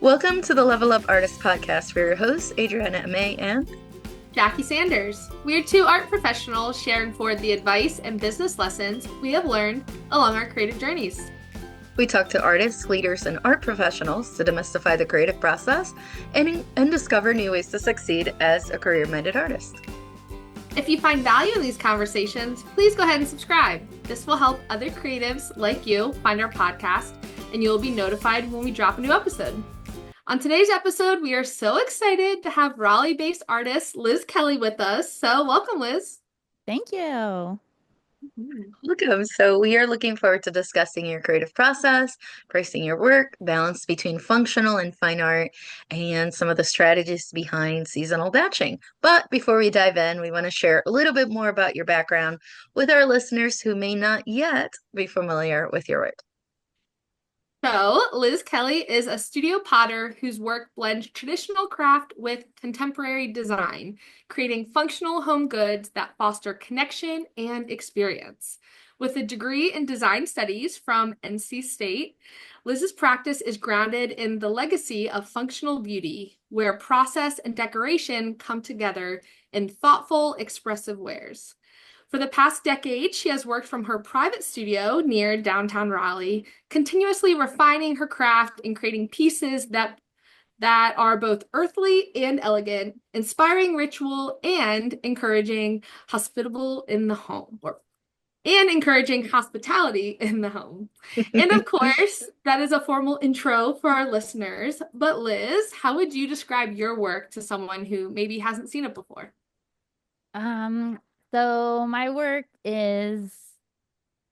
Welcome to the Level Up Artist Podcast. We're your hosts, Adriana May and Jackie Sanders. We are two art professionals sharing forward the advice and business lessons we have learned along our creative journeys. we talk to artists, leaders, and art professionals to demystify the creative process and discover new ways to succeed as a career-minded artist. If you find value in these conversations, please go ahead and subscribe. This will help other creatives like you find our podcast, and you will be notified when we drop a new episode. On today's episode, we are so excited to have Raleigh-based artist Liz Kelly with us. So welcome, Liz. Thank you. Welcome. So we are looking forward to discussing your creative process, pricing your work, balance between functional and fine art, and some of the strategies behind seasonal batching. But before we dive in, we want to share a little bit more about your background with our listeners who may not yet be familiar with your work. So, Liz Kelly is a studio potter whose work blends traditional craft with contemporary design, creating functional home goods that foster connection and experience. With a degree in design studies from NC State, Liz's practice is grounded in the legacy of functional beauty, where process and decoration come together in thoughtful, expressive wares. For the past decade, she has worked from her private studio near downtown Raleigh, continuously refining her craft and creating pieces that are both earthly and elegant, inspiring ritual and encouraging hospitality in the home. And of course, that is a formal intro for our listeners. But Liz, how would you describe your work to someone who maybe hasn't seen it before? So my work is,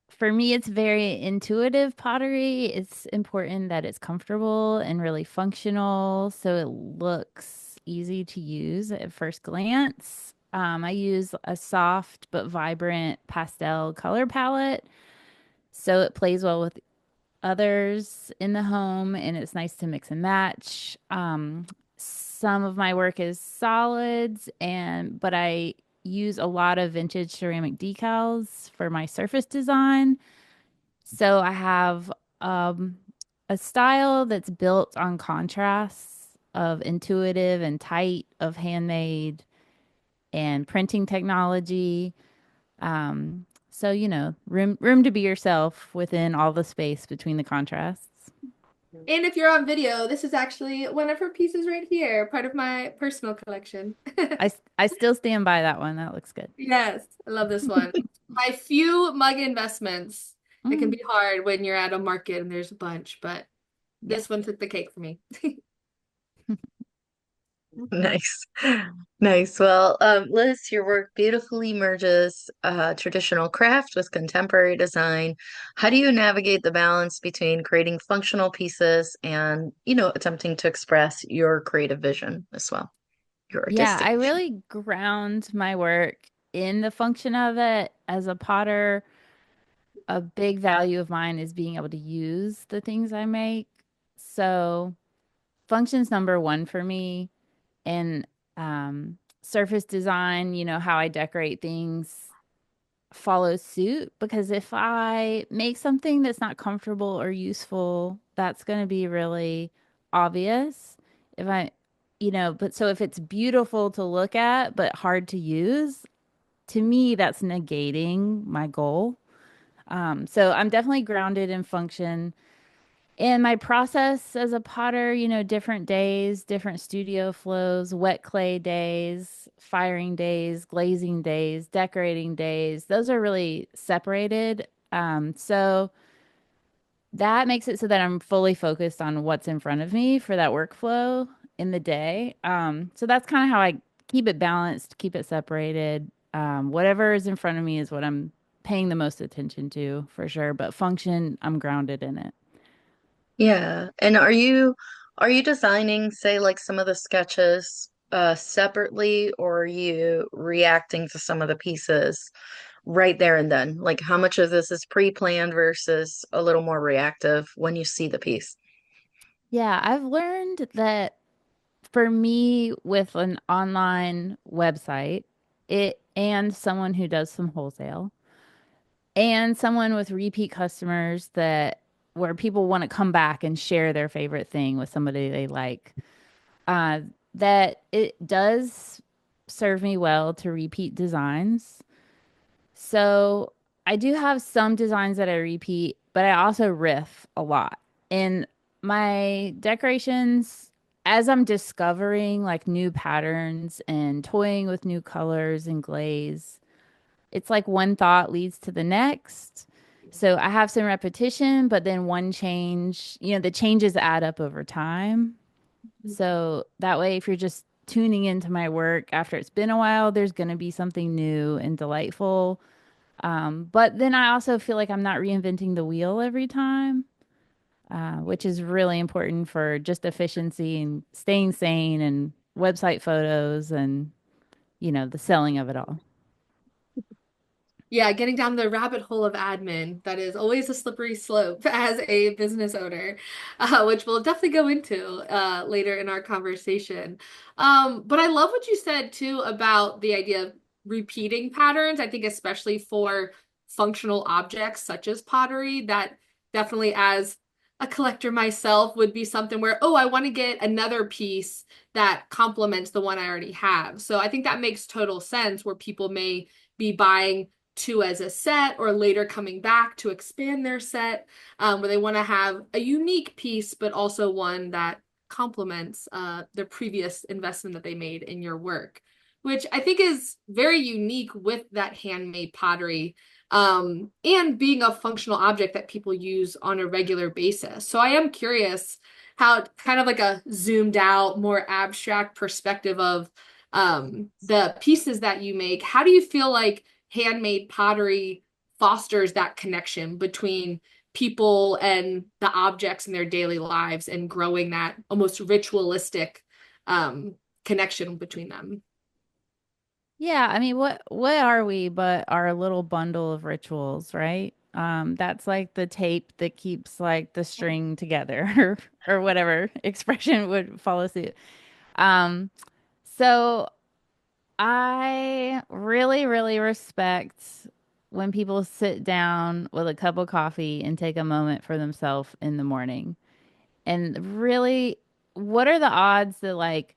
for me, it's very intuitive pottery. It's important that it's comfortable and really functional, so it looks easy to use at first glance. I use a soft but vibrant pastel color palette, so it plays well with others in the home and it's nice to mix and match. Some of my work is solids but I use a lot of vintage ceramic decals for my surface design. So I have um, a style that's built on contrasts of intuitive and tight, of handmade and printing technology. So room to be yourself within all the space between the contrasts. And if you're on video, this is actually one of her pieces right here, part of my personal collection. I still stand by that one. That looks good. Yes, I love this one. My few mug investments. It can Mm, be hard when you're at a market and there's a bunch, but yeah. this one took the cake for me. Nice. Nice. Well, Liz, your work beautifully merges traditional craft with contemporary design. How do you navigate the balance between creating functional pieces and, attempting to express your creative vision as well, your Yeah, artistic I vision? really ground my work in the function of it. As a potter, a big value of mine is being able to use the things I make. So, function's number one for me. And surface design, how I decorate things follow suit, because if I make something that's not comfortable or useful, that's going to be really obvious. If I, but so if it's beautiful to look at but hard to use, to me, that's negating my goal. So I'm definitely grounded in function. And my process as a potter, different days, different studio flows, wet clay days, firing days, glazing days, decorating days. Those are really separated. So that makes it so that I'm fully focused on what's in front of me for that workflow in the day. So that's kind of how I keep it balanced, keep it separated. Whatever is in front of me is what I'm paying the most attention to for sure. But function, I'm grounded in it. Yeah. And are you designing, say, like some of the sketches separately, or are you reacting to some of the pieces right there and then? Like how much of this is pre-planned versus a little more reactive when you see the piece? Yeah, I've learned that for me, with an online website, it and someone who does some wholesale and someone with repeat customers that where people want to come back and share their favorite thing with somebody they like. Uh, that it does serve me well to repeat designs. So I do have some designs that I repeat, but I also riff a lot. And my decorations, as I'm discovering like new patterns and toying with new colors and glaze, it's like one thought leads to the next. So I have some repetition, but then one change, the changes add up over time. So that way, if you're just tuning into my work after it's been a while, there's going to be something new and delightful. But then I also feel like I'm not reinventing the wheel every time, which is really important for just efficiency and staying sane and website photos and, the selling of it all. Yeah, getting down the rabbit hole of admin, that is always a slippery slope as a business owner, which we'll definitely go into later in our conversation. But I love what you said too about the idea of repeating patterns. I think especially for functional objects such as pottery, that definitely as a collector myself would be something where, oh, I want to get another piece that complements the one I already have. So I think that makes total sense where people may be buying two as a set or later coming back to expand their set, where they want to have a unique piece, but also one that complements the previous investment that they made in your work, which I think is very unique with that handmade pottery, and being a functional object that people use on a regular basis. So I am curious how kind of like a zoomed out, more abstract perspective of the pieces that you make. How do you feel like handmade pottery fosters that connection between people and the objects in their daily lives and growing that almost ritualistic um, connection between them? Yeah, I mean, what are we but our little bundle of rituals, right? That's like the tape that keeps like the string together or whatever expression would follow suit. Um, so I really, really respect when people sit down with a cup of coffee and take a moment for themselves in the morning. And really, what are the odds that like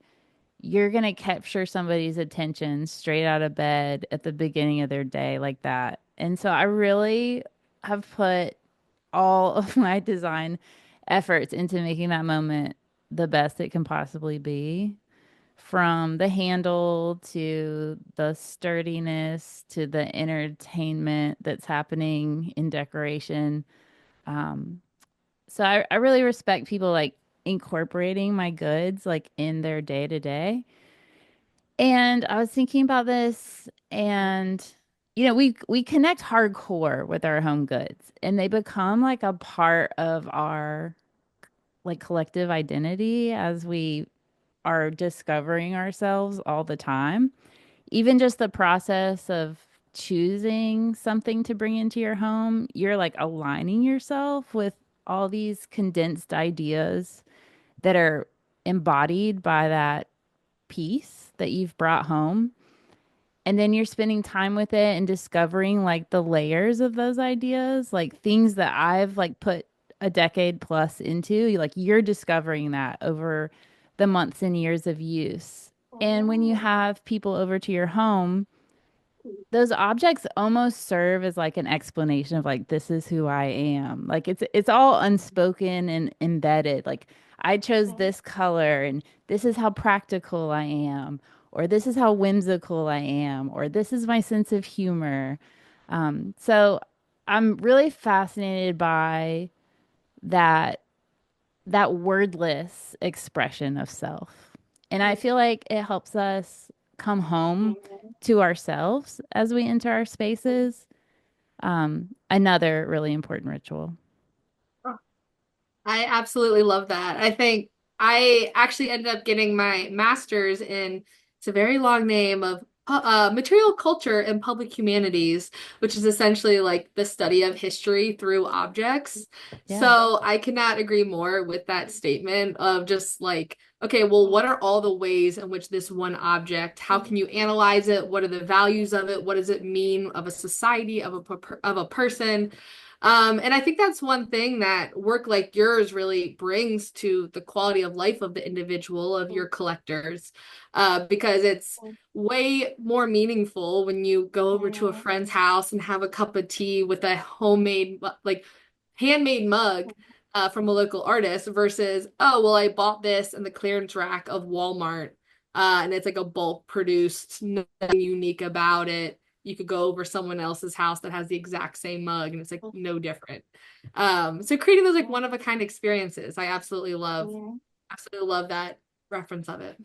you're gonna capture somebody's attention straight out of bed at the beginning of their day like that? And so I really have put all of my design efforts into making that moment the best it can possibly be, from the handle to the sturdiness to the entertainment that's happening in decoration. Um, so I really respect people like incorporating my goods like in their day to day. And I was thinking about this, and we connect hardcore with our home goods, and they become like a part of our like collective identity as we are discovering ourselves all the time. Even just the process of choosing something to bring into your home, you're like aligning yourself with all these condensed ideas that are embodied by that piece that you've brought home. And then you're spending time with it and discovering like the layers of those ideas, like things that I've like put a decade plus into. You're discovering that over the months and years of use. And when you have people over to your home, those objects almost serve as like an explanation of like this is who I am. Like it's all unspoken and embedded. Like I chose this color and this is how practical I am, or this is how whimsical I am, or this is my sense of humor. So I'm really fascinated by that that wordless expression of self. And I feel like it helps us come home to ourselves as we enter our spaces. Another really important ritual. I absolutely love that. I think I actually ended up getting my master's in, it's a very long name of material culture and public humanities, which is essentially like the study of history through objects. Yeah. So I cannot agree more with that statement of just like, okay, well, what are all the ways in which this one object, how can you analyze it? What are the values of it? What does it mean of a society, of a person? And I think that's one thing that work like yours really brings to the quality of life of the individual, of your collectors, because it's way more meaningful when you go over to a friend's house and have a cup of tea with a homemade, like handmade mug from a local artist versus, oh, well, I bought this in the clearance rack of Walmart, and it's like a bulk produced, nothing unique about it. You could go over someone else's house that has the exact same mug and it's like no different. So creating those like one of a kind experiences, I absolutely love that reference of it.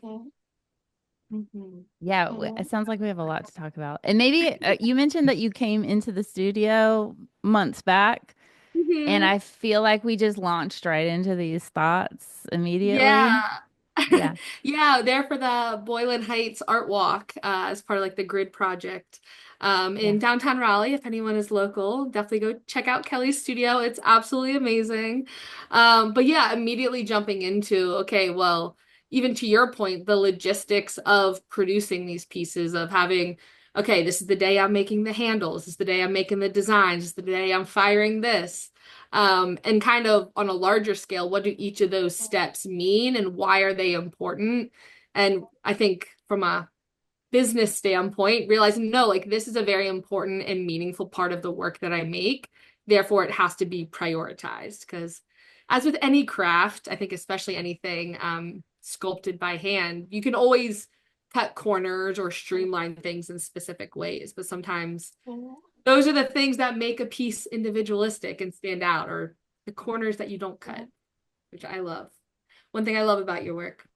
Yeah, it sounds like we have a lot to talk about. And maybe you mentioned that you came into the studio months back, and Mhm. I feel like we just launched right into these thoughts immediately. Yeah. Yeah. Yeah, there for the Boylan Heights Art Walk as part of like the Grid project Yeah. in downtown Raleigh. If anyone is local, definitely go check out Kelly's studio. It's absolutely amazing. But yeah, immediately jumping into, okay, well, even to your point, the logistics of producing these pieces, of having, okay, this is the day I'm making the handles, this is the day I'm making the designs, this is the day I'm firing this. And kind of on a larger scale, what do each of those steps mean and why are they important? And I think from a business standpoint, realizing no, like this is a very important and meaningful part of the work that I make. Therefore, it has to be prioritized because, as with any craft, I think especially anything sculpted by hand, you can always cut corners or streamline things in specific ways, but sometimes those are the things that make a piece individualistic and stand out, or the corners that you don't cut, which I love. One thing I love about your work.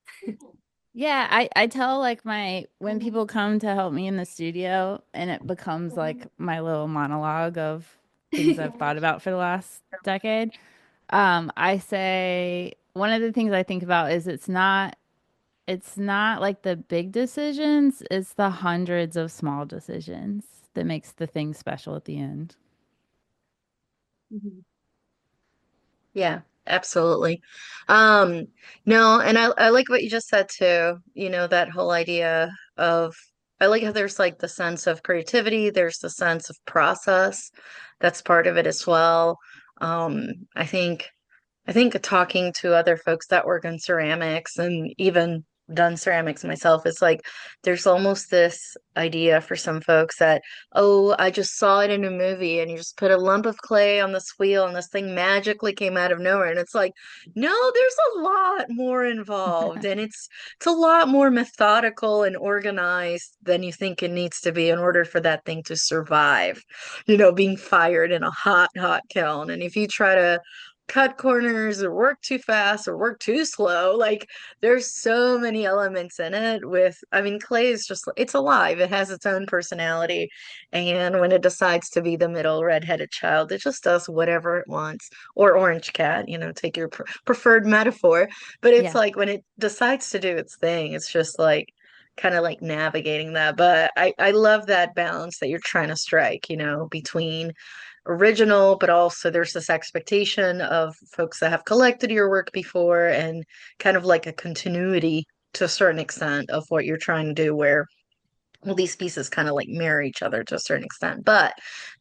Yeah, I tell like my when people come to help me in the studio and it becomes like my little monologue of things I've thought about for the last decade. I say one of the things I think about is it's not like the big decisions, it's the hundreds of small decisions that makes the thing special at the end. Mhm. Yeah, absolutely. Um, no, and I like what you just said too, that whole idea of I like how there's like the sense of creativity, there's the sense of process that's part of it as well. Um, I think I think talking to other folks that work in ceramics and even done ceramics myself, it's like there's almost this idea for some folks that, oh, I just saw it in a movie and you just put a lump of clay on this wheel and this thing magically came out of nowhere. And it's like, no, there's a lot more involved and it's a lot more methodical and organized than you think it needs to be in order for that thing to survive, being fired in a hot, hot kiln. And if you try to cut corners or work too fast or work too slow. Like there's so many elements in it I mean, clay is just, it's alive. It has its own personality. And when it decides to be the middle redheaded child, it just does whatever it wants. Or orange cat, take your preferred metaphor. But it's Yeah. like when it decides to do its thing, it's just like, kind of like navigating that. But I love that balance that you're trying to strike, between original, but also there's this expectation of folks that have collected your work before and kind of like a continuity to a certain extent of what you're trying to do, where well, these pieces kind of like mirror each other to a certain extent. But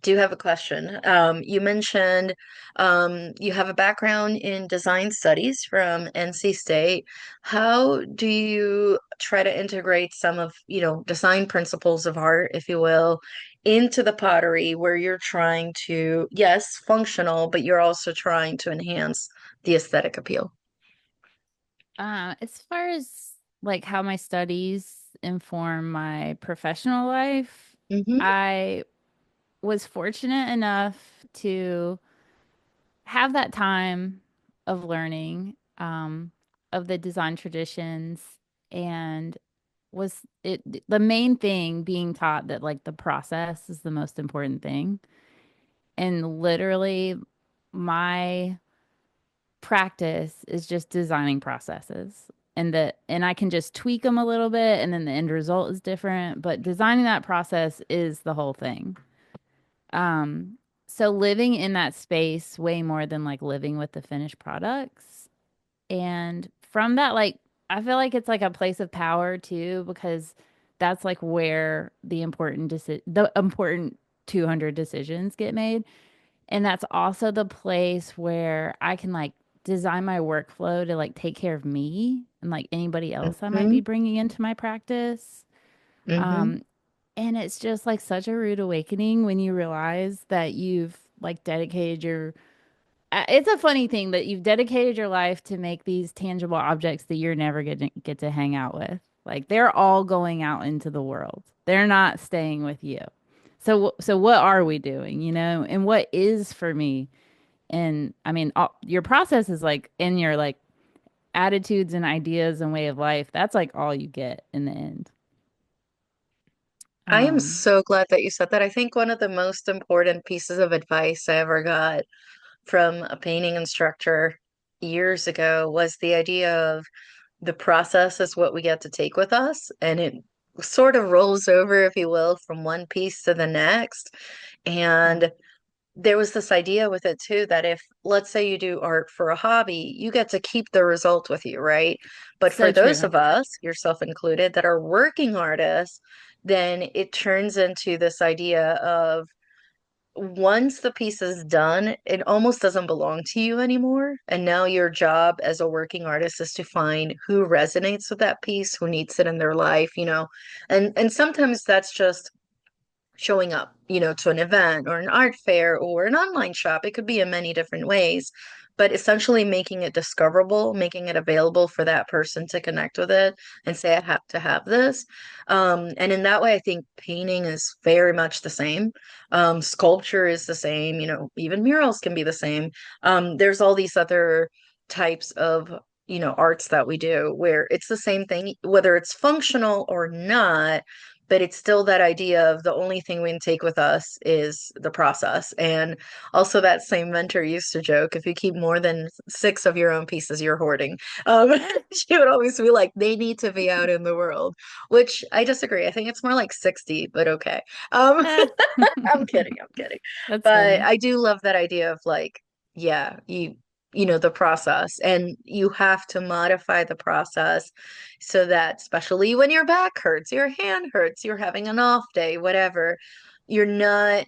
do have a question. You mentioned you have a background in design studies from NC State. How do you try to integrate some of, design principles of art, if you will, into the pottery where you're trying to, yes, functional, but you're also trying to enhance the aesthetic appeal? As far as like how my studies inform my professional life, Mm-hmm. I was fortunate enough to have that time of learning of the design traditions, and was it the main thing being taught that like the process is the most important thing. And literally my practice is just designing processes, and I can just tweak them a little bit and then the end result is different, but designing that process is the whole thing. Um, so living in that space way more than like living with the finished products. And from that, like, I feel like it's like a place of power too, because that's like where the important 200 decisions get made. And that's also the place where I can like design my workflow to like take care of me and like anybody else I might Hmm. be bringing into my practice. Hmm. Um, and it's just like such a rude awakening when you realize that you've like dedicated your it's a funny thing that you've dedicated your life to make these tangible objects that you're never going to get to hang out with. Like they're all going out into the world. They're not staying with you. So what are we doing, you know? And what is for me? And I mean, your process is like in your like attitudes and ideas and way of life. That's like all you get in the end. I am Um, so glad that you said that. I think one of the most important pieces of advice I ever got from a painting instructor years ago was the idea of the process is what we get to take with us, and it sort of rolls over, if you will, from one piece to the next. yeah, And there was this idea with it too that if, let's say, you do art for a hobby, you get to keep the result with you, right? But for so those true. of us, yourself included, that are working artists, then it turns into this idea of once the piece is done, it almost doesn't belong to you anymore. And now your job as a working artist is to find who resonates with that piece, who needs it in their life, you know. And sometimes that's just showing up, you know, to an event or an art fair or an online shop. It could be in many different ways, but essentially making it discoverable, making it available for that person to connect with it and say, I have to have this. And in that way, I think painting is very much the same. Sculpture is the same, you know, even murals can be the same. There's all these other types of arts that we do where it's the same thing, whether it's functional or not, but it's still that idea of the only thing we can take with us is the process. And also that same mentor used to joke, if you keep more than six of your own pieces, you're hoarding. She would always be like, they need to be out in the world, which I disagree. I think it's more like 60, but okay. Um, I'm kidding, I'm kidding. That's But funny. I do love that idea of like, yeah, the process, and you have to modify the process so that, especially when your back hurts, your hand hurts, you're having an off day, whatever, you're not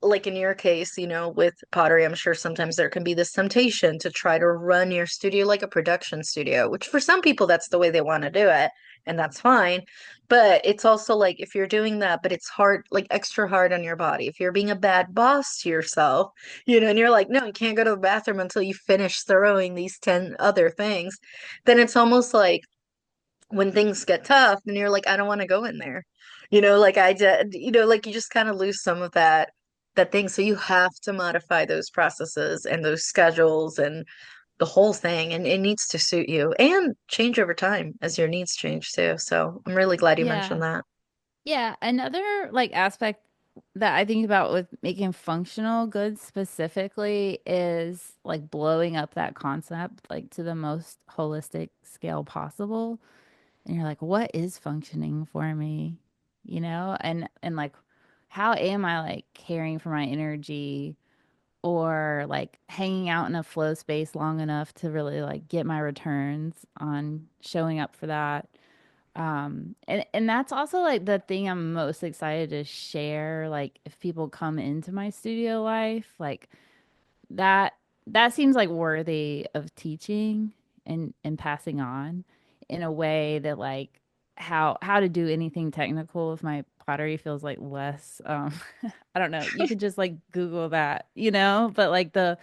like in your case, with pottery, I'm sure sometimes there can be this temptation to try to run your studio like a production studio, which for some people that's the way they want to do it, and that's fine. But it's also like if you're doing that, but it's hard, like extra hard on your body. If you're being a bad boss to yourself, and you're like, no, you can't go to the bathroom until you finish throwing these 10 other things, then it's almost like when things get tough, then you're like, I don't want to go in there. Like I did, like you just kind of lose some of that thing. So you have to modify those processes and those schedules and the whole thing. And it needs to suit you and change over time as your needs change too. So I'm really glad you Yeah. mentioned that. Yeah, another like aspect that I think about with making functional goods specifically is like blowing up that concept like to the most holistic scale possible. And you're like, what is functioning for me? You know? And like how am I like caring for my energy or like hanging out in a flow space long enough to really like get my returns on showing up for that? And that's also like the thing I'm most excited to share. Like if people come into my studio life, like that that seems like worthy of teaching and passing on in a way that like how to do anything technical with my pottery feels like less I don't know. You could just like Google that, you know, but like the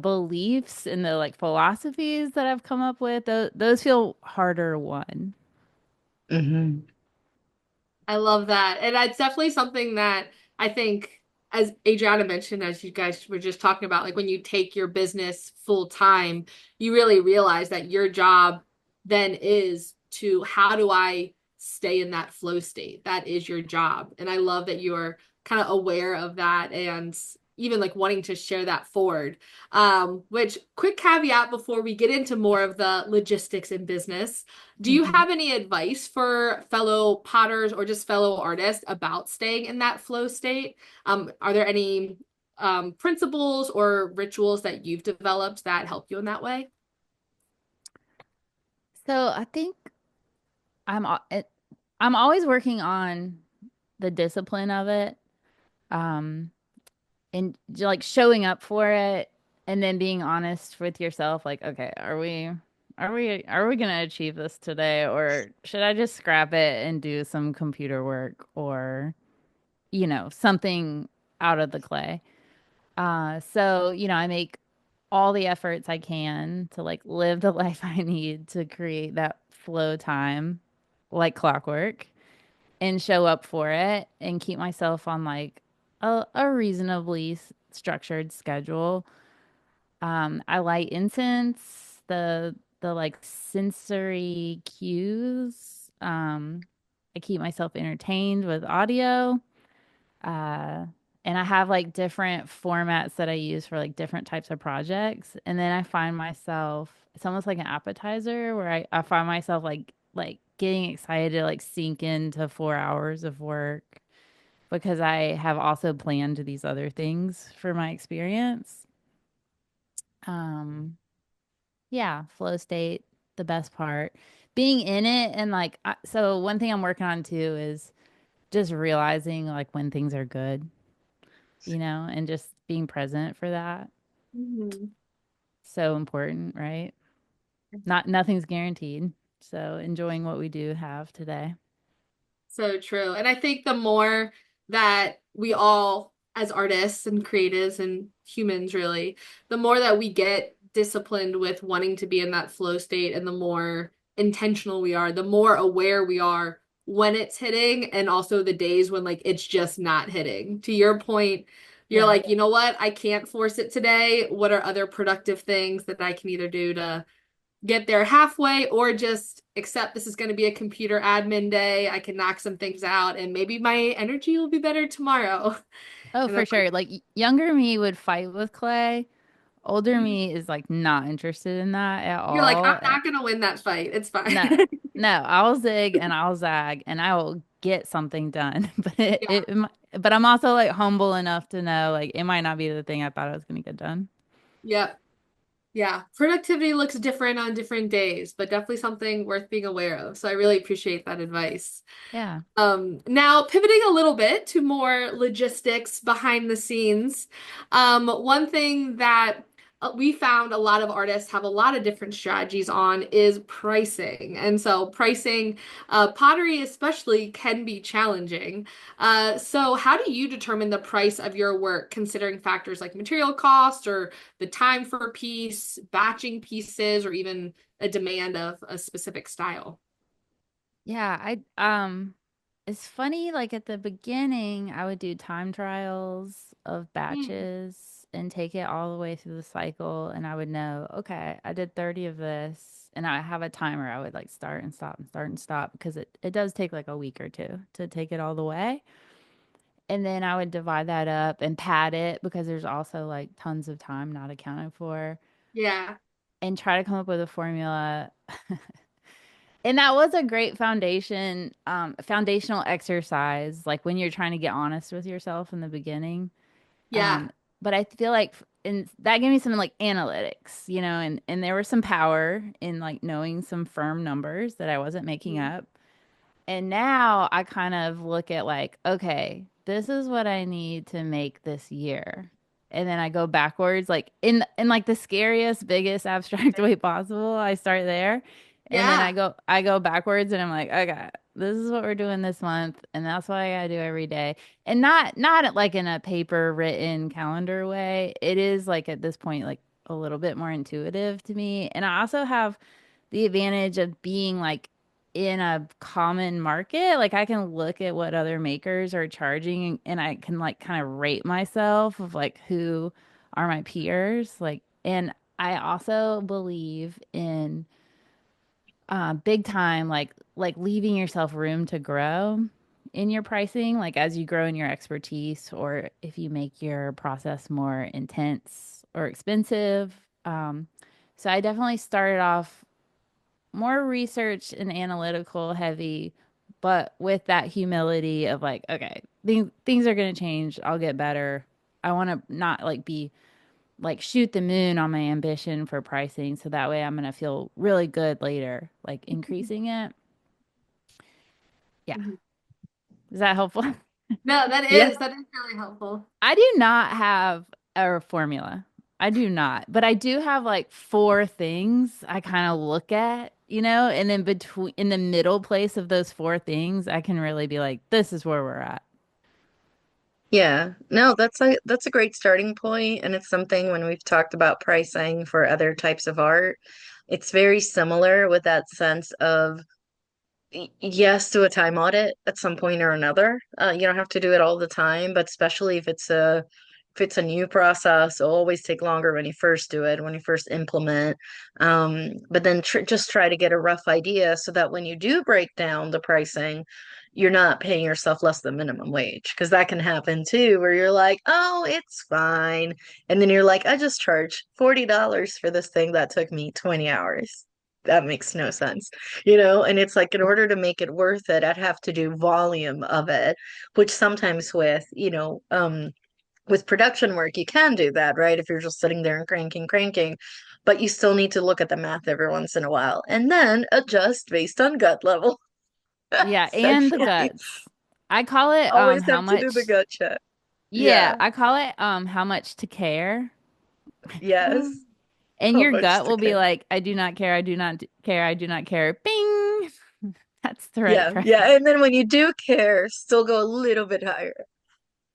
beliefs and the like philosophies that I've come up with, those feel harder won. Hmm. I love that. And it's definitely something that I think, as Adriana mentioned, as you guys were just talking about, like when you take your business full time, you really realize that your job then is to how do I stay in that flow state? That is your job. And I love that you're kind of aware of that and even like wanting to share that forward. Which quick caveat before we get into more of the logistics in business. Do you Hmm. have any advice for fellow potters or just fellow artists about staying in that flow state? Are there any principles or rituals that you've developed that help you in that way? So I think I'm always working on the discipline of it. Um, and like showing up for it and then being honest with yourself like okay, are we going to achieve this today, or should I just scrap it and do some computer work or something out of the clay. So I make all the efforts I can to like live the life I need to create that flow time like clockwork and show up for it and keep myself on like a reasonably structured schedule. I light incense, the like sensory cues. I keep myself entertained with audio. Uh, and I have like different formats that I use for like different types of projects. And then I find myself, it's almost like an appetizer where I find myself like getting excited to like sink into 4 hours of work because I have also planned these other things for my experience. Um, yeah, flow state, the best part. Being in it and like so one thing I'm working on too is just realizing like when things are good, and just being present for that. Mhm. So important, right? Nothing's guaranteed. So enjoying what we do have today. So true. And I think the more that we all, as artists and creatives and humans, really, the more that we get disciplined with wanting to be in that flow state and the more intentional we are, the more aware we are when it's hitting and also the days when like it's just not hitting. To your point, you're Yeah. like, you know what? I can't force it today. What are other productive things that I can either do to get there halfway or just accept this is going to be a computer admin day. I can knock some things out and maybe my energy will be better tomorrow. Oh, And then for like sure. Like younger me would fight with clay. Older mhm. me is like not interested in that at You're like, I'm all. not going to win that fight. It's fine. No, no, I'll zig and I'll zag and I will get something done. But Yeah. but I'm also like humble enough to know like it might not be the thing I thought I was going to get done. Yep. Yeah. Productivity looks different on different days, but definitely something worth being aware of. So I really appreciate that advice. Yeah. Now pivoting a little bit to more logistics behind the scenes. One thing that we found a lot of artists have a lot of different strategies on is pricing. And so pricing, pottery especially can be challenging. So how do you determine the price of your work considering factors like material cost or the time for a piece, batching pieces, or even a demand of a specific style? Yeah, it's funny, like at the beginning, I would do time trials of Mm, batches and take it all the way through the cycle, and I would know, okay, I did 30 of this, and I have a timer. I would like start and stop and start and stop because it does take like a week or two to take it all the way. And then I would divide that up and pad it because there's also like tons of time not accounted for yeah. and try to come up with a formula. And that was a great foundational exercise, like when you're trying to get honest with yourself in the beginning. Yeah. But I feel like, and that gave me some like analytics, and there was some power in like knowing some firm numbers that I wasn't making Mm, up. And now I kind of look at like, okay, this is what I need to make this year. And then I go backwards, like in like the scariest, biggest abstract way possible. I start there. And then I yeah. go I go backwards and I'm like, okay, this is what we're doing this month, and that's what I gotta do every day. And not like in a paper written calendar way. It is like at this point like a little bit more intuitive to me. And I also have the advantage of being like in a common market. Like I can look at what other makers are charging and I can like kind of rate myself of like who are my peers. Like, and I also believe in big time like leaving yourself room to grow in your pricing, like as you grow in your expertise or if you make your process more intense or expensive. So I definitely started off more research and analytical heavy, but with that humility of like, okay, things are going to change. I'll get better. I want to not like be like shoot the moon on my ambition for pricing. So that way I'm going to feel really good later, like increasing it. Yeah. Mhm. Is that helpful? No, Yeah. that is really helpful. I do not have a formula. I do not, but I do have like four things I kind of look at, and then between in the middle place of those four things, I can really be like, this is where we're at. Yeah. No, that's a great starting point, and it's something when we've talked about pricing for other types of art, it's very similar with that sense of yes, do a time audit at some point or another. You don't have to do it all the time, but especially if it's a new process, it'll always take longer when you first do it, when you first implement. But then just try to get a rough idea so that when you do break down the pricing, you're not paying yourself less than minimum wage because that can happen too, where you're like, oh, it's fine, and then you're like, I just charged $40 for this thing that took me 20 hours. That makes no sense, and it's like in order to make it worth it, I'd have to do volume of it, which sometimes with production work, you can do that, right? If you're just sitting there and cranking, but you still need to look at the math every once in a while and then adjust based on gut level. Yeah, and the Essentially, guts. I call it always how have to do the much. gut check. Yeah, Yeah. I call it how much to care. Yes. And How your much gut to will be care. like, I do not care, I do not care, I do not care. Bing. That's the right Yeah, price. yeah. And then when you do care, still go a little bit higher.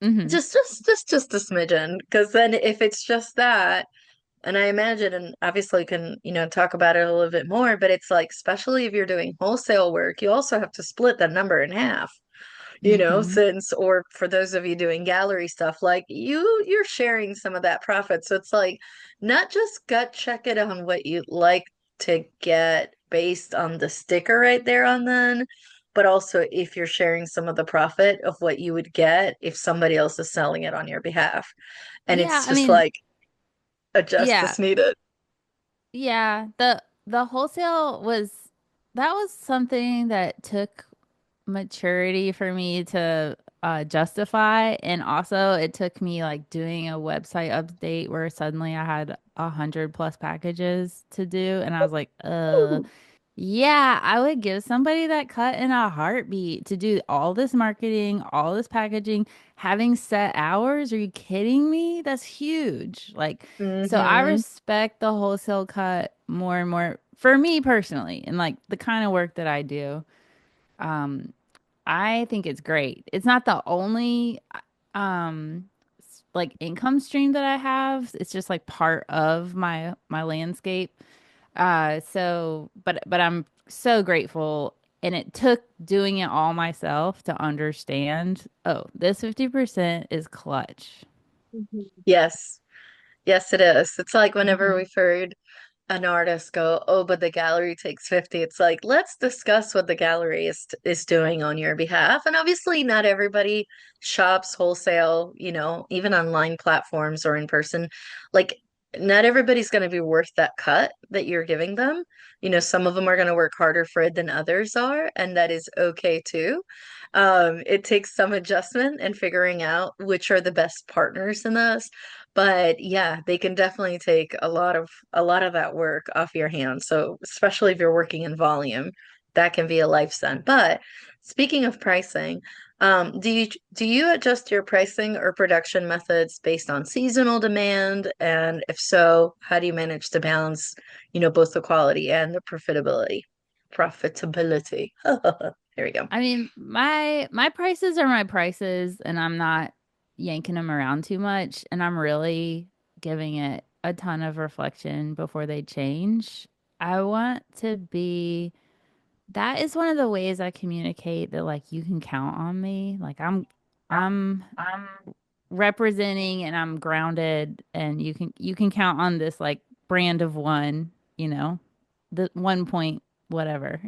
Hmm. Just a smidgen. Because then if it's just that, and I imagine, and obviously can, talk about it a little bit more, but it's like, especially if you're doing wholesale work, you also have to split that number in half, Hmm. since, or for those of you doing gallery stuff, like you're sharing some of that profit. So it's like, not just gut check it on what you'd like to get based on the sticker right there on then, but also if you're sharing some of the profit of what you would get if somebody else is selling it on your behalf. And Yeah, it's I just mean, like a yeah. justice needed. Yeah, the wholesale was that was something that took maturity for me to justify, and also it took me like doing a website update where suddenly I had 100 plus packages to do, and I was like, yeah, I would give somebody that cut in a heartbeat to do all this marketing, all this packaging, having set hours. Are you kidding me? That's huge. Like, so I Mm-hmm. respect the wholesale cut more and more for me personally, and like the kind of work that I do. Um, I think it's great. It's not the only like income stream that I have. It's just like part of my landscape. But I'm so grateful, and it took doing it all myself to understand, oh, this 50% is clutch. Yes. Yes, it is. It's like whenever Hmm. we've heard an artist go, "Oh, but the gallery takes 50." It's like, let's discuss what the gallery is doing on your behalf. And obviously not everybody shops wholesale, even online platforms or in person. Like not everybody's going to be worth that cut that you're giving them. Some of them are going to work harder for it than others are, and that is okay too. It takes some adjustment and figuring out which are the best partners in this. But yeah, they can definitely take a lot of that work off your hands. So especially if you're working in volume, that can be a lifesaving. But speaking of pricing, do you adjust your pricing or production methods based on seasonal demand? And if so, how do you manage to balance, both the quality and the profitability? Profitability. There we go. I mean, my prices are my prices, and I'm not yanking them around too much, and I'm really giving it a ton of reflection before they change. I want to be That is one of the ways I communicate that like you can count on me. Like I'm representing and I'm grounded, and you can count on this like brand of one, the 1 point whatever.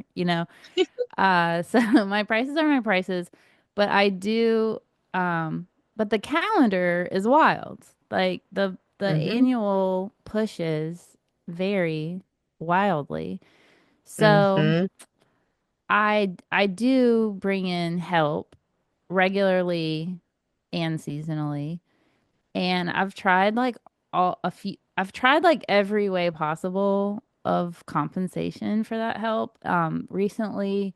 So my prices are my prices, but I do but the calendar is wild. Like the Hmm. annual pushes vary wildly. So Hmm. I do bring in help regularly and seasonally. And I've tried like every way possible of compensation for that help. Recently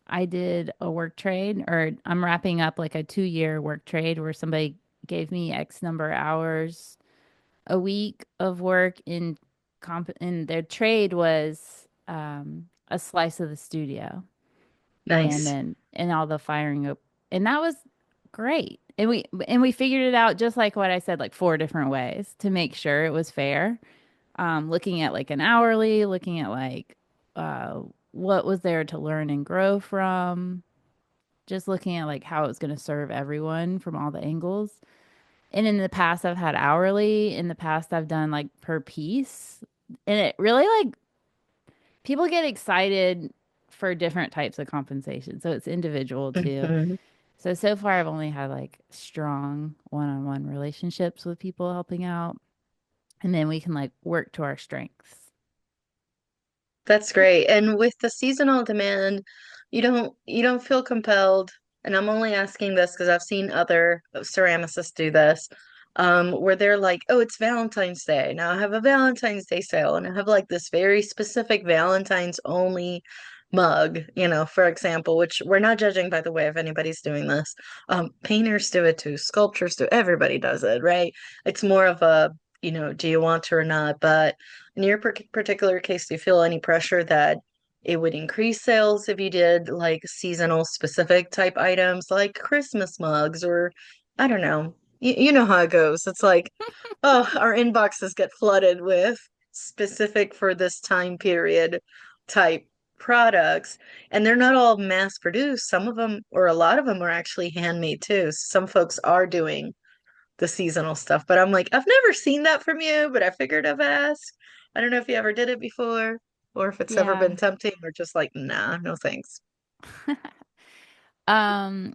I did a work trade, or I'm wrapping up like a 2 year work trade where somebody gave me X number of hours a week of work in and their trade was a slice of the studio and Nice. then and all the firing up, and that was great. And we figured it out just like what I said, like four different ways to make sure it was fair. Looking at like an hourly, looking at like uh, what was there to learn and grow from, just looking at like how it was going to serve everyone from all the angles. And in the past, I've had hourly. In the past, I've done like per piece. And it really like people get excited for different types of compensation. So it's individual too. Hmm. So far, I've only had like strong one on one relationships with people helping out. And then we can like work to our strengths. That's great. And with the seasonal demand, you don't feel compelled, and I'm only asking this because I've seen other ceramicists do this, where they're like, oh, it's Valentine's Day. Now I have a Valentine's Day sale, and I have like this very specific Valentine's only mug, for example, which we're not judging, by the way, if anybody's doing this. Painters do it too, sculptors do, everybody does it, right? It's more of a, do you want to or not? But in your particular case, do you feel any pressure that it would increase sales if you did like seasonal specific type items like Christmas mugs or I don't know. You know how it goes. It's like, oh, our inboxes get flooded with specific for this time period type products, and they're not all mass produced. Some of them, or a lot of them, are actually handmade too. Some folks are doing the seasonal stuff. But I'm like, I've never seen that from you, but I figured I've asked. I don't know if you ever did it before or if it's ever Yeah. been tempting or just like, nah, no thanks. I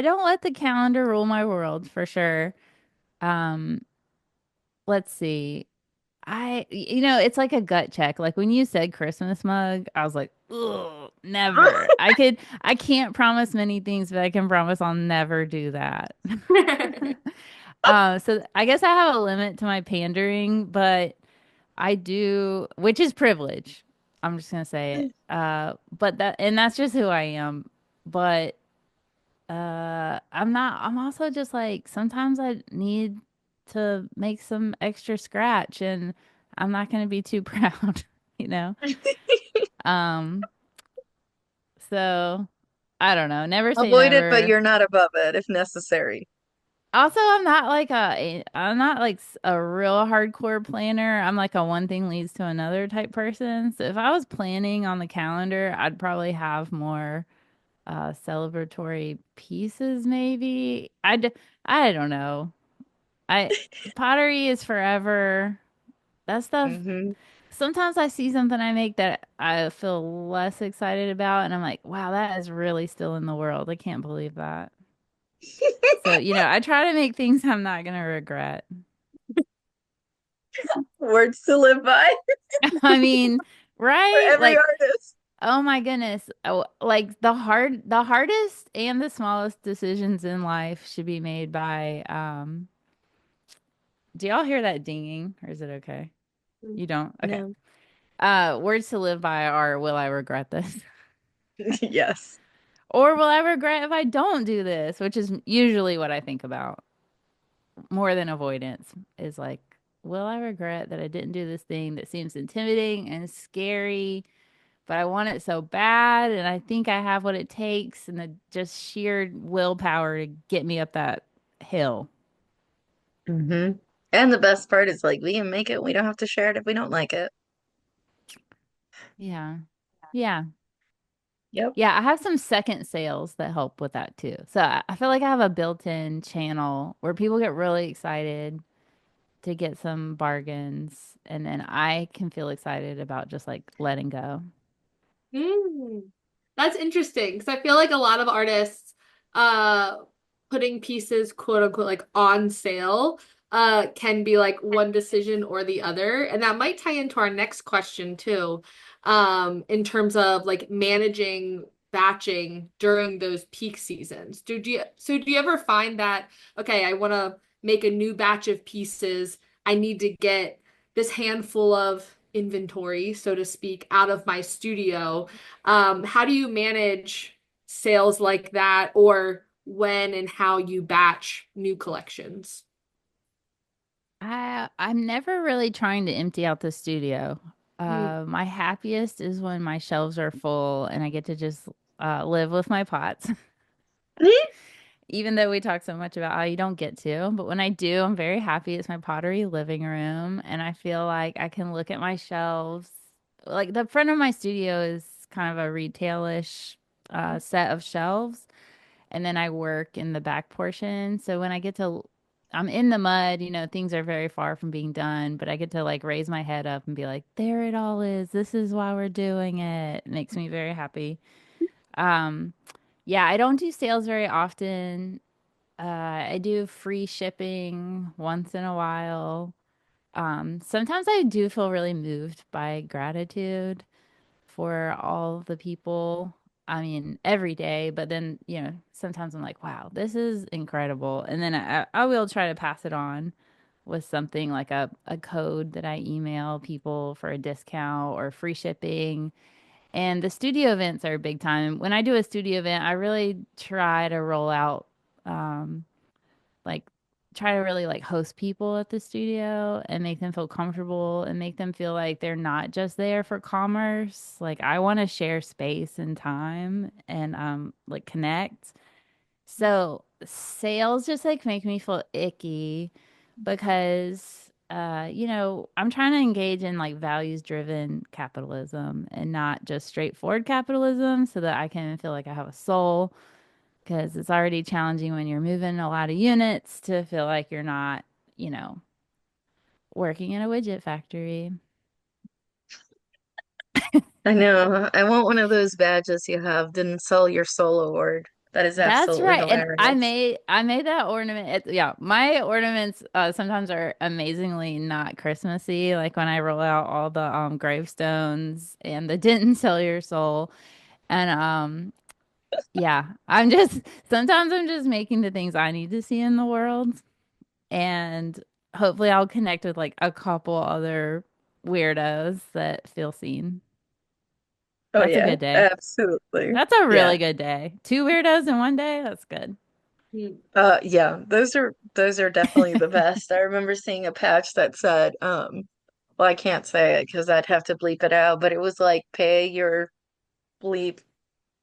don't let the calendar rule my world for sure. Um, let's see. It's like a gut check. Like when you said Christmas mug, I was like, ugh, never. I can't promise many things, but I can promise I'll never do that. So I guess I have a limit to my pandering, but I do, which is privilege. I'm just gonna say it. And that's just who I am. But I'm also just like sometimes I need to make some extra scratch and I'm not gonna be too proud, you know? Um, so I don't know. Never say Avoid it, but never. you're not above it if necessary. Also, I'm not like a real hardcore planner. I'm like a one thing leads to another type person. So if I was planning on the calendar, I'd probably have more celebratory pieces maybe. I don't know. I Pottery is forever. That stuff. Hmm. Sometimes I see something I make that I feel less excited about, and I'm like, wow, that is really still in the world. I can't believe that. So, I try to make things I'm not gonna regret. Words to live by I mean, for right? every Like, artist. oh my goodness. Oh, like the hardest and the smallest decisions in life should be made by do y'all hear that dinging or is it okay? You don't? Okay. No. Words to live by are will I regret this? Yes. Or will I regret if I don't do this? Which is usually what I think about more than avoidance is like, will I regret that I didn't do this thing that seems intimidating and scary, but I want it so bad and I think I have what it takes and the just sheer willpower to get me up that hill. Hmm. And the best part is like we can make it. We don't have to share it if we don't like it. Yeah. Yeah. Yep. Yeah, I have some second sales that help with that too. So I feel like I have a built-in channel where people get really excited to get some bargains, and then I can feel excited about just like letting go. Mm. That's interesting because I feel like a lot of artists uh putting pieces quote unquote like on sale can be like one decision or the other. And that might tie into our next question too. In terms of like managing batching during those peak seasons. Do you ever find that okay, I want to make a new batch of pieces. I need to get this handful of inventory, so to speak, out of my studio. How do you manage sales like that, or when and how you batch new collections? I'm never really trying to empty out the studio. Mm. My happiest is when my shelves are full and I get to just live with my pots. Even though we talk so much about how you don't get to, but when I do, I'm very happy. It's my pottery living room, and I feel like I can look at my shelves. Like the front of my studio is kind of a retailish set of shelves, and then I work in the back portion. So when I get to, I'm in the mud, things are very far from being done, but I get to like raise my head up and be like, there it all is. This is why we're doing it. It makes me very happy. Um, yeah, I don't do sales very often. I do free shipping once in a while. Sometimes I do feel really moved by gratitude for all the people. I mean, every day, but then, sometimes I'm like, wow, this is incredible. And then I will try to pass it on with something like a code that I email people for a discount or free shipping. And the studio events are big time. When I do a studio event, I really try to roll out, um, like try to really like host people at the studio and make them feel comfortable and make them feel like they're not just there for commerce. Like I want to share space and time and like connect. So sales just like make me feel icky because I'm trying to engage in like values driven capitalism and not just straightforward capitalism so that I can feel like I have a soul because it's already challenging when you're moving a lot of units to feel like you're not, you know, working in a widget factory. I know. I want one of those badges you have, didn't sell your soul award. That is That's absolutely right. And I hilarious. made I made that ornament. Yeah, my ornaments sometimes are amazingly not Christmassy. Like when I roll out all the gravestones and the didn't sell your soul. And yeah, sometimes I'm just making the things I need to see in the world. And hopefully I'll connect with like a couple other weirdos that feel seen. Oh That's a yeah, good day. absolutely. That's a Yeah. really good day. Two weirdos in one day. That's good. Mm. Yeah, those are definitely the best. I remember seeing a patch that said, well, I can't say it because I'd have to bleep it out, but it was like pay your bleep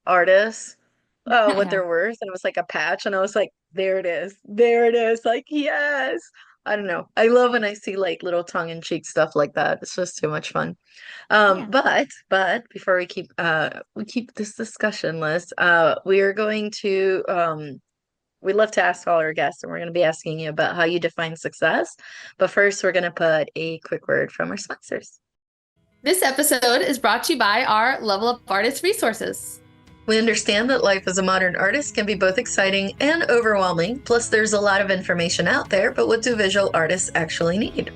artists what Yeah. they're worth. And it was like a patch, and I was like, there it is. There it is. Like, yes. I don't know. I love when I see like little tongue-in-cheek stuff like that. It's just too much fun. Yeah. But before we keep this discussion list, we are going to we love to ask all our guests, and we're going to be asking you about how you define success. But first, we're going to put a quick word from our sponsors. This episode is brought to you by our Level Up Artist resources. We understand that life as a modern artist can be both exciting and overwhelming. Plus, there's a lot of information out there, but what do visual artists actually need?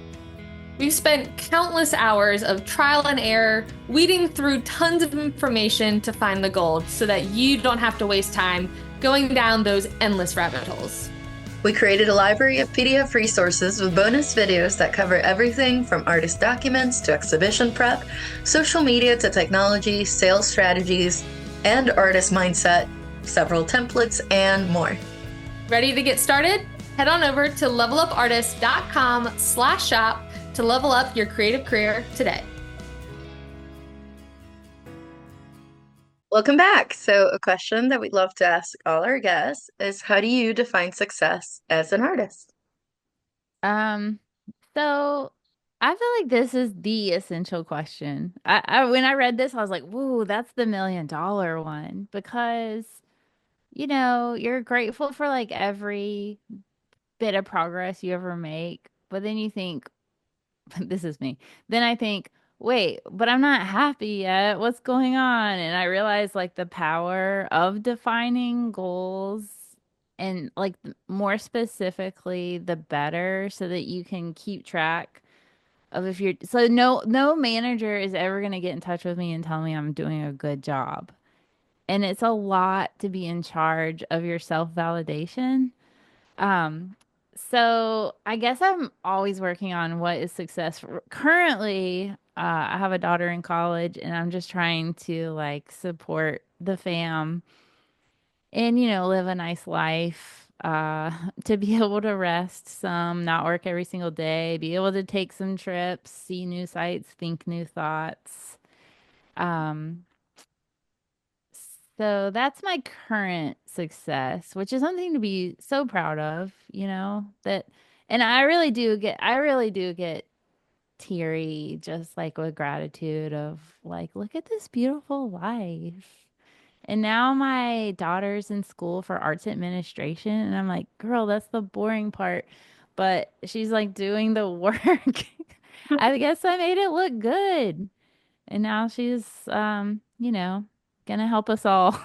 We've spent countless hours of trial and error, weeding through tons of information to find the gold so that you don't have to waste time going down those endless rabbit holes. We created a library of PDF resources with bonus videos that cover everything from artist documents to exhibition prep, social media to technology, sales strategies, and artist mindset, several templates, and more. Ready to get started? Head on over to levelupartist.com/shop to level up your creative career today. Welcome back. So, a question that we'd love to ask all our guests is, how do you define success as an artist? Um, so I feel like this is the essential question. When I read this, I was like, "Whoa, that's the $1 million one," because you're grateful for like every bit of progress you ever make, but then you think, this is me. Then I think, wait, but I'm not happy yet. What's going on? And I realize like the power of defining goals and like more specifically the better so that you can keep track of if you're so no manager is ever going to get in touch with me and tell me I'm doing a good job. And it's a lot to be in charge of your self-validation. Um, so I guess I'm always working on what is success. Currently, I have a daughter in college and I'm just trying to like support the fam and, live a nice life. To be able to rest some, not work every single day, be able to take some trips, see new sights, think new thoughts. Um, so that's my current success, which is something to be so proud of, that, and I really do get teary just like with gratitude of like, look at this beautiful life. And now my daughter's in school for arts administration, and I'm like, girl, that's the boring part. But she's like doing the work. I guess I made it look good. And now she's gonna help us all.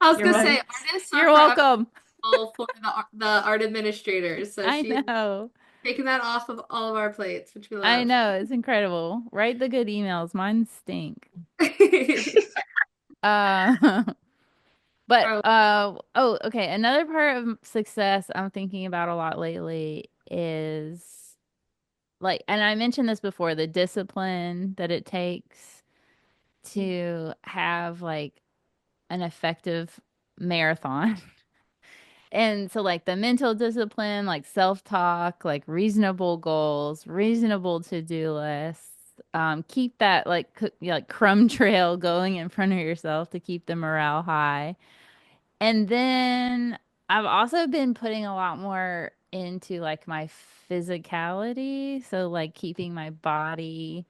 I was You're gonna welcome. say artists are You're forever welcome. grateful for the art administrators. So I she's know. taking that off of all of our plates, which we I love. know. It's incredible. Write the good emails. Mine stink. Uh But Our- oh, okay. Another part of success I'm thinking about a lot lately is like, and I mentioned this before, the discipline that it takes to have like an effective marathon. And so like the mental discipline, like self-talk, like reasonable goals, reasonable to-do lists. Keep that like like crumb trail going in front of yourself to keep the morale high. And then I've also been putting a lot more into like my physicality. So like keeping my body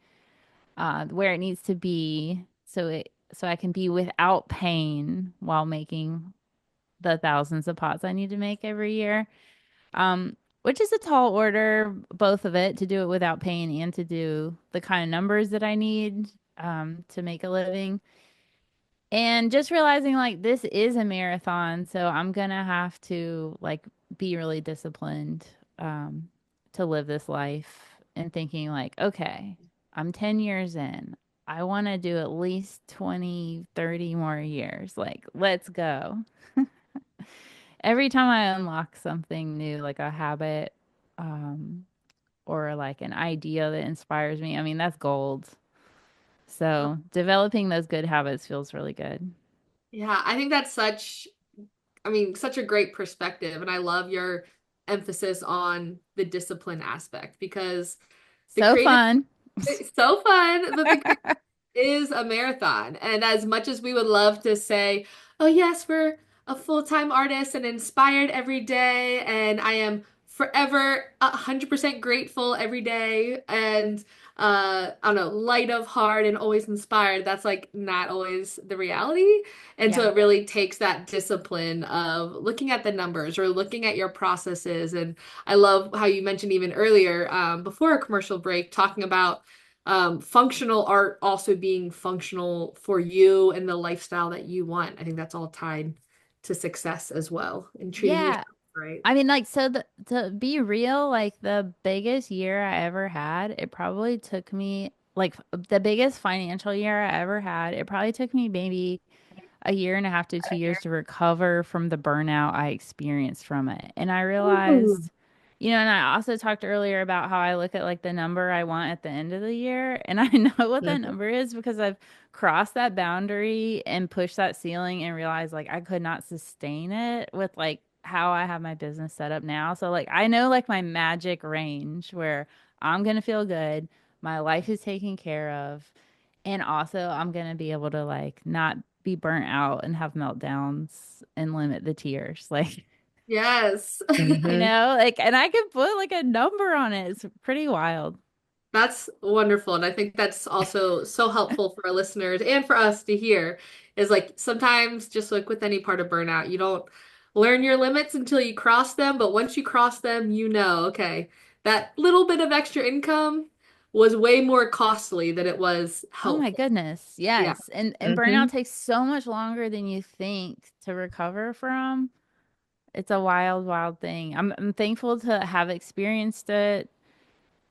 where it needs to be so I can be without pain while making the thousands of pots I need to make every year. Which is a tall order, both of it, to do it without pain and to do the kind of numbers that I need to make a living. And just realizing like this is a marathon, so I'm gonna have to like be really disciplined to live this life and thinking like, okay, I'm 10 years in. I want to do at least 20, 30 more years. Like, let's go. Every time I unlock something new, like a habit, um, or like an idea that inspires me, I mean, that's gold. So developing those good habits feels really good. yeah, I think that's such a great perspective. And I love your emphasis on the discipline aspect because the So creative fun. it's so fun, but the creative is a marathon. And as much as we would love to say, oh, yes, we're a full-time artist and inspired every day, and I am forever 100% grateful every day, and I don't know, light of heart and always inspired. That's like not always the reality. And so Yeah. it really takes that discipline of looking at the numbers or looking at your processes. And I love how you mentioned even earlier, before a commercial break, talking about functional art also being functional for you and the lifestyle that you want. I think that's all tied to success as well and treating yourself Yeah. right. I mean, like, so to be real, like the biggest year I ever had, it probably took me like the biggest financial year I ever had, it probably took me maybe a year and a half to 2 years to recover from the burnout I experienced from it. And I Ooh. realized, and I also talked earlier about how I look at like the number I want at the end of the year. And I know what that Mhm. number is because I've crossed that boundary and pushed that ceiling and realized like I could not sustain it with like how I have my business set up now. So like I know like my magic range where I'm gonna feel good, my life is taken care of. And also, I'm gonna be able to like not be burnt out and have meltdowns and limit the tears. Like, Yes. Mhm. like, and I can put like a number on it. It's pretty wild. That's wonderful. And I think that's also so helpful for our listeners and for us to hear is like sometimes just like with any part of burnout, you don't learn your limits until you cross them. But once you cross them, you know, okay, that little bit of extra income was way more costly than it was Oh my helpful. goodness. Yeah. Yes. And burnout Mhm. takes so much longer than you think to recover from. It's a wild, wild thing. I'm thankful to have experienced it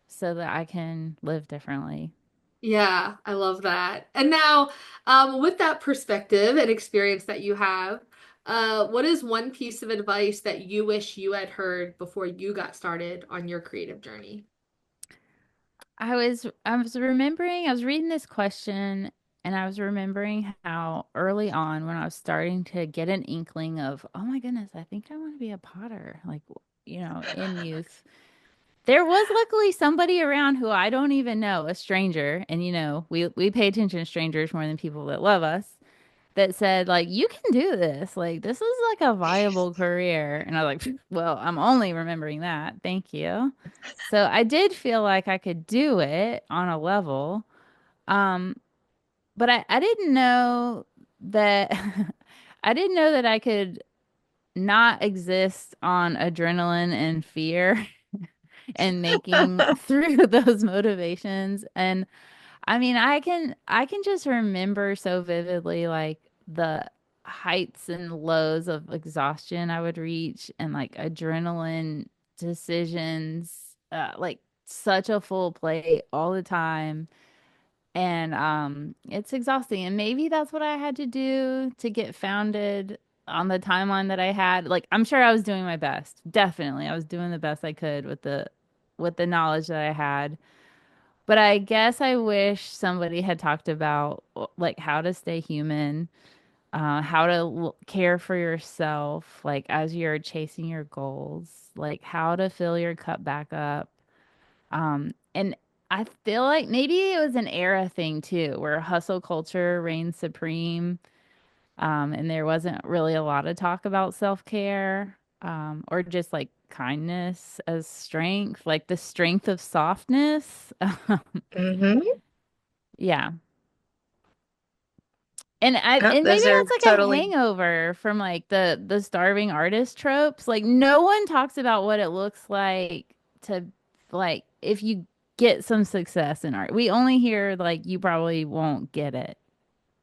so that I can live differently. Yeah, I love that. And now, with that perspective and experience that you have, what is one piece of advice that you wish you had heard before you got started on your creative journey? I was reading this question and I was remembering how early on when I was starting to get an inkling of, oh my goodness, I think I want to be a potter, like, in youth. There was luckily somebody around who I don't even know, a stranger, and we pay attention to strangers more than people that love us, that said like, you can do this. Like, this is like a viable career. And I was like, "Phew, well, I'm only remembering that. Thank you." So I did feel like I could do it on a level. Um, but I didn't know that I didn't know that I could not exist on adrenaline and fear and making through those motivations. And I mean, I can just remember so vividly like the heights and lows of exhaustion I would reach and like adrenaline decisions, like such a full plate all the time. And it's exhausting. And maybe that's what I had to do to get founded on the timeline that I had. Like, I'm sure I was doing my best. Definitely. I was doing the best I could with the knowledge that I had. But I guess I wish somebody had talked about like how to stay human, how to care for yourself, like as you're chasing your goals, like how to fill your cup back up. And I feel like maybe it was an era thing too, where hustle culture reigned supreme, and there wasn't really a lot of talk about self-care, or just like kindness as strength, like the strength of softness. Hmm. Yeah. And Yep, and maybe those are that's like a totally, hangover from like the starving artist tropes. Like no one talks about what it looks like to, like, if you get some success in art. We only hear like you probably won't get it.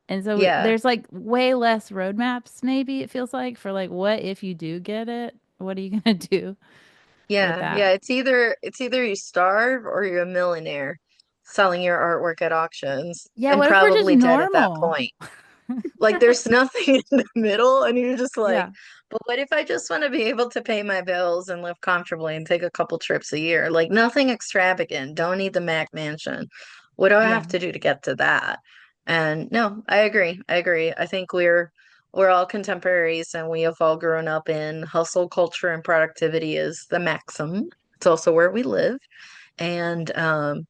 And so yeah. there's like way less roadmaps, maybe it feels like, for like what if you do get it? What are you gonna do with Yeah, that? yeah, it's either you starve or you're a millionaire selling your artwork at auctions Yeah, and what if we're just probably dead at that normal? point. Like there's nothing in the middle, and you're just like, Yeah. but what if I just want to be able to pay my bills and live comfortably and take a couple trips a year? Like nothing extravagant. Don't need the Mac mansion. What do I Yeah. have to do to get to that? And no, I agree. I agree. I think we're all contemporaries and we have all grown up in hustle culture and productivity is the maxim. It's also where we live. And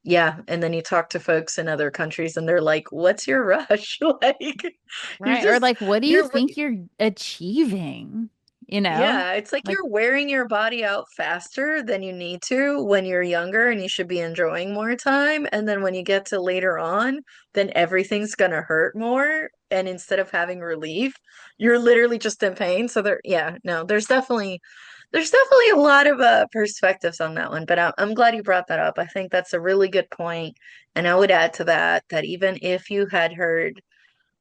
yeah, and then you talk to folks in other countries and they're like, "What's your rush?" Like you're Right. Or just like, what do you you're think you're achieving? You know? yeah, it's like Like, you're wearing your body out faster than you need to when you're younger and you should be enjoying more time. And then when you get to later on, then everything's gonna hurt more. And instead of having relief, you're literally just in pain. So yeah, no, there's definitely a lot of perspectives on that one. But I'm glad you brought that up. I think that's a really good point. And I would add to that that even if you had heard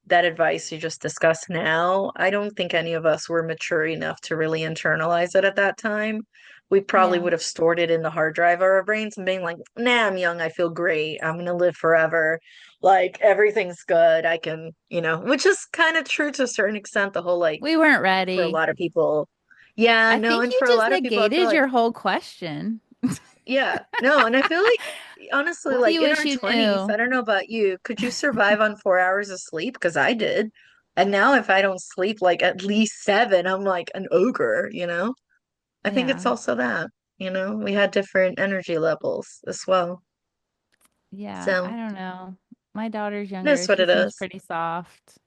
that advice you just discussed now, I don't think any of us were mature enough to really internalize it at that time. We probably yeah. would have stored it in the hard drive of our brains and being like, nah, I'm young, I feel great, I'm gonna live forever. Like everything's good. I can, which is kind of true to a certain extent, the whole like We weren't for a ready. lot of people. Yeah, I no, think and you for a just lot of people, I feel negated like, your whole question. yeah, no, and I feel like honestly, What do like you in wish our you 20s, I knew? don't know about you, could you survive on 4 hours of sleep? Because I did. And now if I don't sleep like at least seven, I'm like an ogre. I think it's Yeah. also that, we had different energy levels as well. Yeah. I So don't know. My daughter's younger. that's what She it seems is. pretty soft.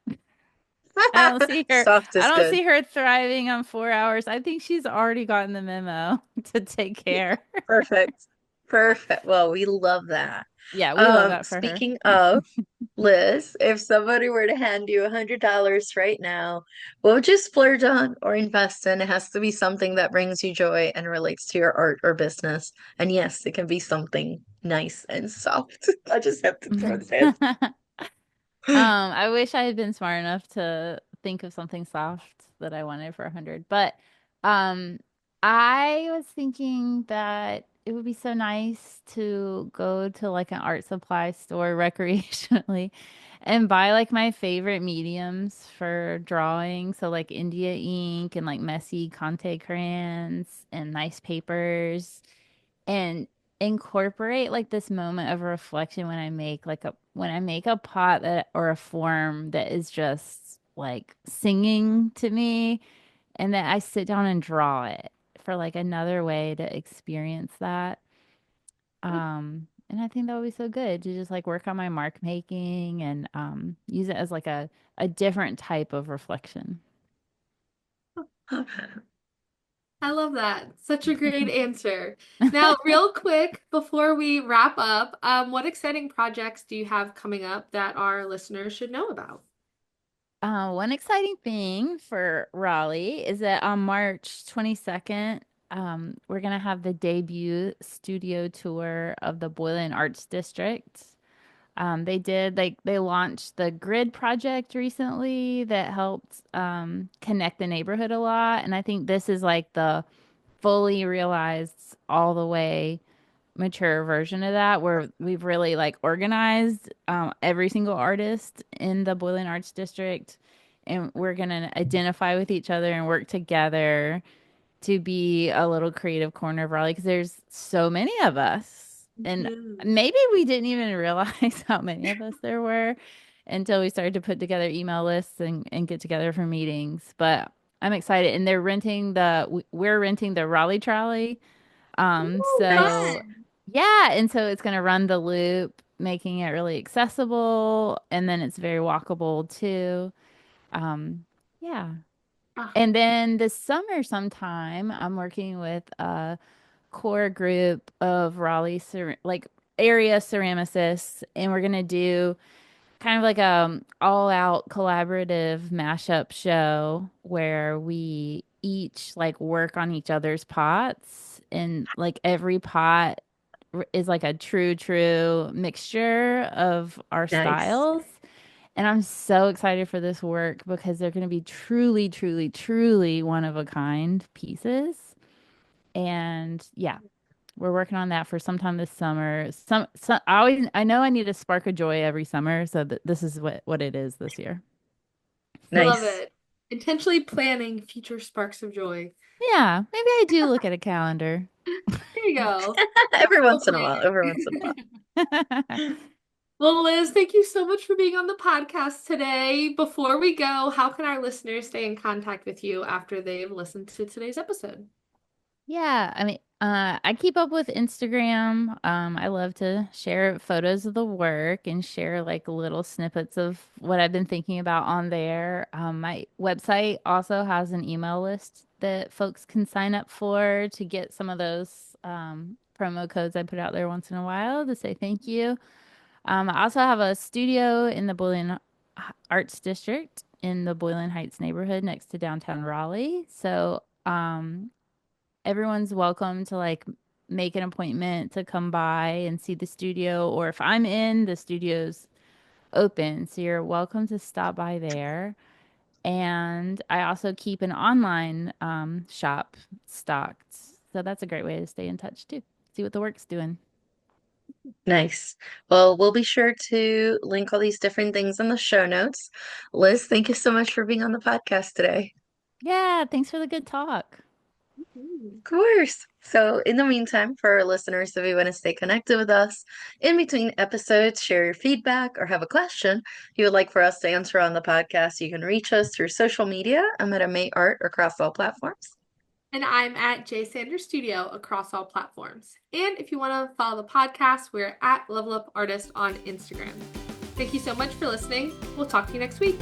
I don't see her. Soft I is don't good. see her thriving on 4 hours. I think she's already gotten the memo to take Yeah, care. perfect. Perfect. Well, we love that. Yeah, we love that for her. Speaking of, Liz, if somebody were to hand you $100 right now, what would you splurge on or invest in? It has to be something that brings you joy and relates to your art or business. And yes, it can be something nice and soft. I just have to throw this I wish I had been smart enough to think of something soft that I wanted for 100. But um I was thinking that it would be so nice to go to like an art supply store recreationally and buy like my favorite mediums for drawing. So like India ink and like messy Conte crayons and nice papers. And incorporate like this moment of reflection when I make a pot that or a form that is just like singing to me, and that I sit down and draw it for like another way to experience that. And I think that would be so good to just like work on my mark making and use it as like a different type of reflection. I love that. Such a great answer. Now, real quick, before we wrap up, what exciting projects do you have coming up that our listeners should know about? One exciting thing for Raleigh is that on March 22nd, we're gonna have the debut studio tour of the Boylan Arts District. They launched the grid project recently that helped connect the neighborhood a lot, and I think this is like the fully realized all the way mature version of that where we've really like organized every single artist in the Boylan Arts District, and we're gonna identify with each other and work together to be a little creative corner of Raleigh because there's so many of us. And Mhm. maybe we didn't even realize how many of us there were until we started to put together email lists and get together for meetings. But I'm excited. And we're renting the Raleigh trolley. Ooh, So fun. yeah, and so it's gonna run the loop, making it really accessible, and then it's very walkable too. Um, yeah. Ah, And then this summer sometime, I'm working with a core group of like area ceramicists, and we're gonna do kind of like a all out collaborative mashup show where we each like work on each other's pots, and like every pot is like a true mixture of our Nice. styles. And I'm so excited for this work because they're going to be truly one of a kind pieces. And yeah, we're working on that for sometime this summer. I know I need a spark of joy every summer, so this is what it is this year. I love Nice. it. Intentionally planning future sparks of joy. Yeah, maybe I do look at a calendar. There you go. Every Go once in a while, plan every once in a while. Yeah. Well, Liz, thank you so much for being on the podcast today. Before we go, how can our listeners stay in contact with you after they've listened to today's episode? Yeah, I mean, I keep up with Instagram. I love to share photos of the work and share like little snippets of what I've been thinking about on there. My website also has an email list that folks can sign up for to get some of those promo codes I put out there once in a while to say thank you. I also have a studio in the Boylan Arts District in the Boylan Heights neighborhood next to downtown Raleigh. So, everyone's welcome to like make an appointment to come by and see the studio, or if I'm in, the studio's open. So you're welcome to stop by there. And I also keep an online shop stocked. So that's a great way to stay in touch too. See what the work's doing. Nice. Well, we'll be sure to link all these different things in the show notes. Liz, thank you so much for being on the podcast today. Yeah, thanks for the good talk. Mhm. Of course. So, in the meantime, for our listeners, if you want to stay connected with us in between episodes, share your feedback, or have a question you would like for us to answer on the podcast, you can reach us through social media. I'm at May Art across all platforms. And I'm at J Sanders Studio across all platforms. And if you want to follow the podcast, we're at Level Up Artist on Instagram. Thank you so much for listening. We'll talk to you next week.